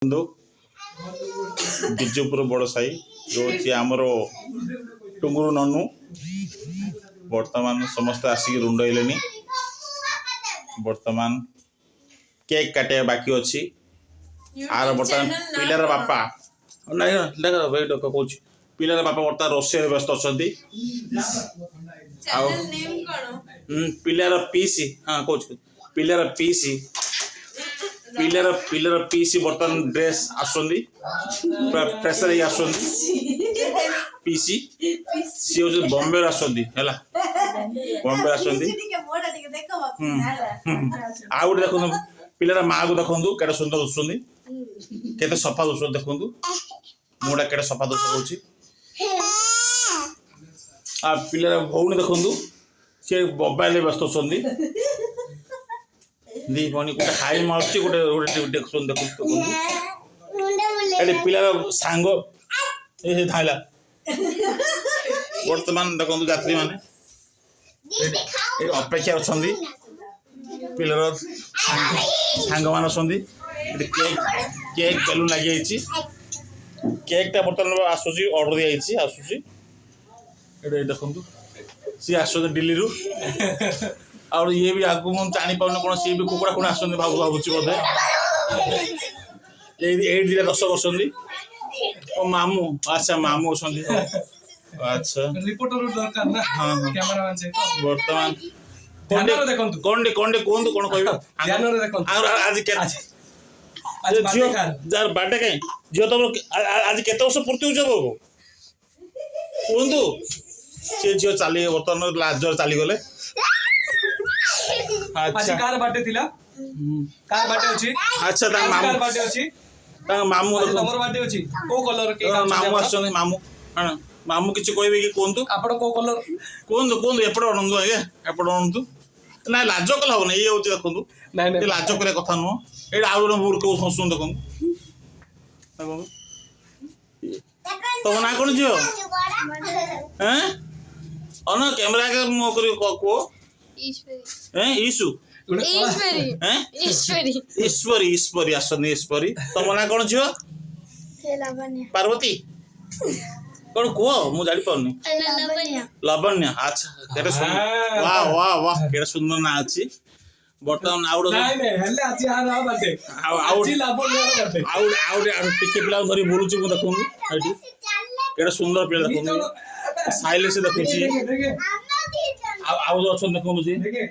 बंधु बिजुपुर बड़ साई जो आमर टुंगुरु ननु बर्तमान समस्त आसिक रुंडले बर्तमान केक काटे बाकी अच्छी आर बर्तमान पिलार बापा कौच पिलार बापा बर्तमान रोषे व्यस्त अच्छा पिलार पीसी हाँ कौच पिलार पीसी पिलर पिलर पीसी बर्तमान ड्रेस आसुंदी प्रेशर ही आसुंदी पीसी सी हो बॉम्बे आसुंदी हैला बॉम्बे आसुंदी आ गुटे देखो पिलर माँ को देखो केटे सुंदर दुसुंदी केते सफा दुसुंदी देखो मुड़ा केटे सफा दुस होची आ पिलर भौणी देखो सी मोबाइल व्यस्त होती दी भौणी गोटे हाई मार्ची गोटे देखुन देखुन पिलार सांग ये धाइला वर्तमान देखो यात्री माने अपेक्षा अच्छा पिलार सांग मान केक केक बेलून लगी केकटा बर्तमान आसूसी ऑर्डर दी आसूसी देखु सी आस दिल्ली रु और ये भी आगु मुझे जानी पाऊन कौन सी भी कुकुड़ा कौन आस भावुची बोधे ये 10 वर्ष मामू अच्छा मामू अच्छा रिपोर्टर दरकार ना हाँ कैमरामैन से वर्तमान ध्यान देखंतु कोंडे कोंडे कोंदु कोन कहबो ध्यान रे देखंतु आज के आज बर्थडे कार जार बर्थडे काई जियो तो आज केते वर्ष पूर्ति हो जबो कोंदु से जियो चाली वर्तमान लाजर चाली गले आज कार बर्थडे थिला कार बर्थडे अछि अच्छा ता मामू कार बर्थडे अछि ता मामू तमर बर्थडे अछि को कलर के मामू आछन मामू हां मामू किछ कहबे कि कोंतु आपण को कलर कोंदु कोंदु एपड़ अनंदु आगे एपड़ अनंदु ना लाज कल हो नहीं होची देखंतु नहीं नहीं लाज करे कथा नो एडा आउर मूर्ख संसुन देखंतु तो ना कोन जियो हैं अन कैमरा के मो करी को ईश्वरी हैं ईशु ईश्वरी हैं ईश्वरी ईश्वरी ईश्वरी आसन ईश्वरी तो ना कोन जियो लावण्य पार्वती कौन कुह मु जानी पाउनी लावण्य लावण्य अच्छा केटे सुंदर वाह वाह वाह केटे सुंदर ना अछि बर्तमान आउड नहीं नहीं हल्ले आज आ रहा बर्थडे आउड जी लावण्य बर्थडे आउड आउड आउड टिके पिला धरी बोलुची मु देखु एठी केटे सुंदर पिला देखु साइलेंस देखुची देखे आउड अच्छा देखु जी देखे